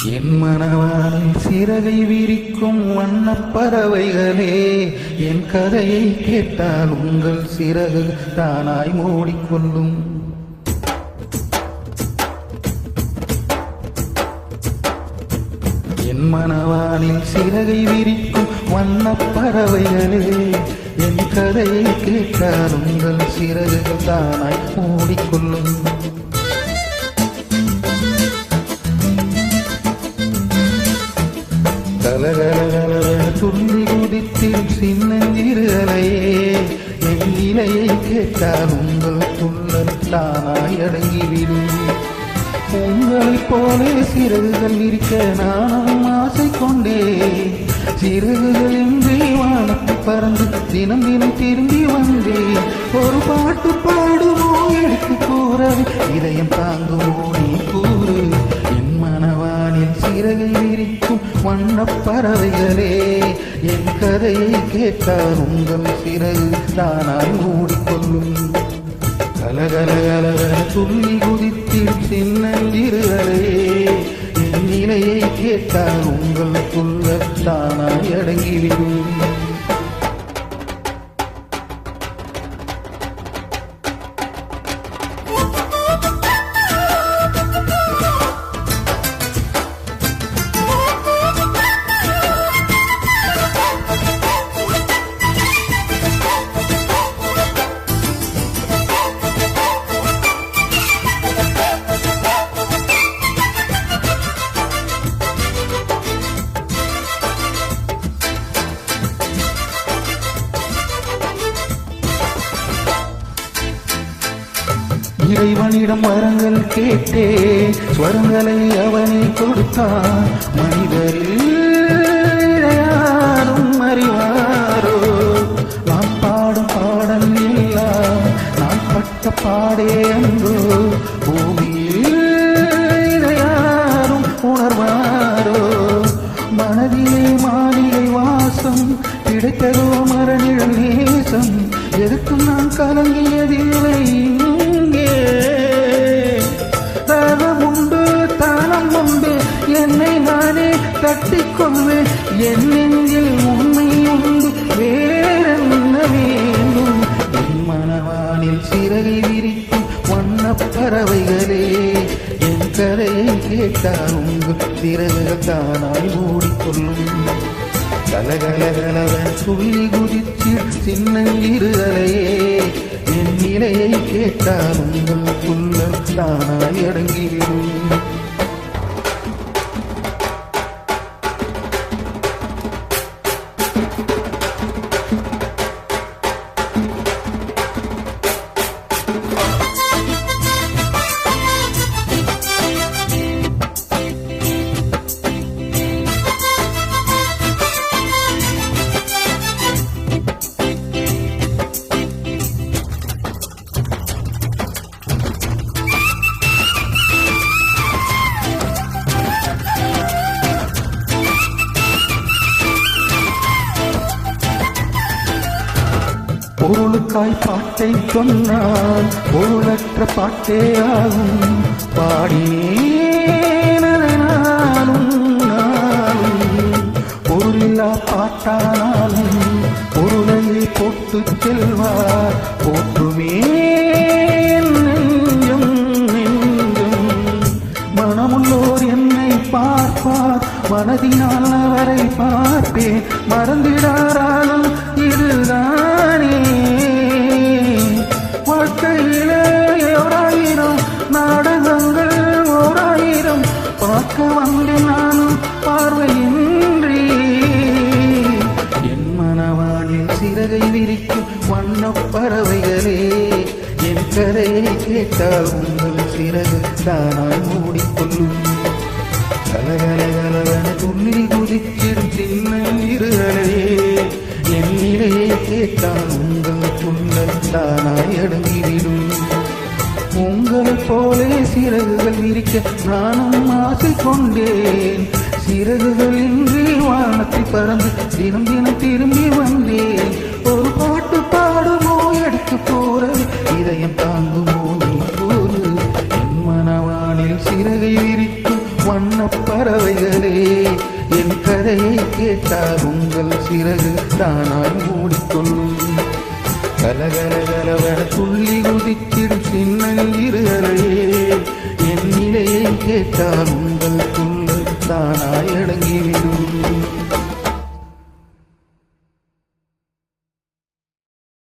என் மனவானில் சிறகை விரிக்கும் வண்ணப் பறவைகளே, என் கதையை கேட்டால் உங்கள் சிறகு தானாய் மூடிக்கொள்ளும். என் மனவானில் சிறகை விரிக்கும் வண்ணப் பறவைகளே, என் கதையை கேட்டால் உங்கள் சிறகுகள் தானாய் மூடிக்கொள்ளும். கலகலகலவென துள்ளி குதித்திடும் சின்னஞ்சிறு அலையே, என் நிலையை கேட்டால் உங்கள் துள்ளல் தானாய் அடங்கிவிடும். உங்களைப் போலே சிறகுகள் இருக்க நானும் ஆசை கொண்டே, சிறகுகள் இன்றி வானத்தை பறந்து தினம் தினம் திரும்பி வந்தேன். ஒரு பாட்டு பாடுமோ எடுத்து கூறவே, இதயம் தாங்குமோ நீ கூறு. என் மனவானில் சிறகை விரிக்கும் வண்ணப் பறவைகளே, என் கதையை கேட்டால் உங்கள் சிறகு தானாய் மூடிக்கொள்ளும். கலகலகலவென துள்ளி குதித்திடும் சின்னஞ்சிறுகளே, என் நிலையை கேட்டால் உங்கள் துள்ளல் தானாய் அடங்கிவிடும். இறைவனிடம் வரங்கள் கேட்டே, ஸ்வரங்களை அவனே கொடுத்தான். மனிதரில் யாரும் அறிவாரோ, நாம் பாடும் பாடல் எல்லாம் நான் பட்ட பாடே அன்றோ. பூமியில் யாரும் உணர்வாரோ, மனதிலே மாளிகை வாசம் கிடைத்ததோ மரணிழல் நேசம். எதுக்கும் நான் கலங்கியதில்லை, என்னை நானே தட்டிக்கொள்வேன். என் நெஞ்சில் உண்மை உண்டு, வேறென்ன வேண்டும். என் மனவானில் சிறகை விரிக்கும் வண்ணப் பறவைகளே, என் கதையை கேட்டால் உங்கள் சிறகுகள் தானாய் மூடிக்கொள்ளும். கலகலகலவென துள்ளி குதிச்சு சின்னஞ்சிறுகளையே, என் நிலையை கேட்டால் உங்கள் துள்ளல் தானாய் அடங்கிவிடும். பொருளுக்காய் பாட்டை சொன்னால் பொருளற்ற பாட்டே ஆகும். பாடினேன் நானும் பொருளில்லா பாட்டானாலும் பொருளையை போட்டு செல்வார். போற்றுமே நெஞ்சம் நெஞ்சம், மனமுள்ளோர் என்னை பார்ப்பார், மனதினால் அவரை பார்ப்பேன். மறந்திடாராலும் இதுதானே வாழ்க்கையிலே ஓராயிரம் நாடகங்கள், ஓராயிரம் பார்க்க வந்து நானும் பார்வையின்றி. என் மனவானில் சிறகை விரிக்கும் வண்ணப் பறவைகளே, என் கதையை கேட்டால் உங்கள் சிறகு தானாய் மூடிக்கொள்ளும். கலகலகலவென துள்ளி குதிச்சிடும் சின்னஞ்சிறுகளே, என் நிலையை கேட்டால் உங்கள் துள்ளல் தானாய் அடங்கிவிடும். உங்களைப் போலே சிறகுகள் விரிக்க நானும் ஆசை கொண்டேன். சிறகுகள் இன்றி வானத்தை பறந்து தினம் தினம் திரும்பி வந்தேன். ஒரு பாட்டு பாடுமோ எடுத்து போற, இதயம் தாங்குமோ நீ கூறு. என் மனவானில் சிறகை விரிக்கும் வண்ணப் பறவை பறவைகளே என் கதையை கேட்டால் உங்கள் சிறகு தானாய் மூடிக்கொள்ளும். கலகலகலவென துள்ளி குதித்திடும் சின்னஞ்சிறுகளையே என் நிலையை கேட்டால் உங்கள் துள்ளல் தானாய் அடங்கிவிடும்.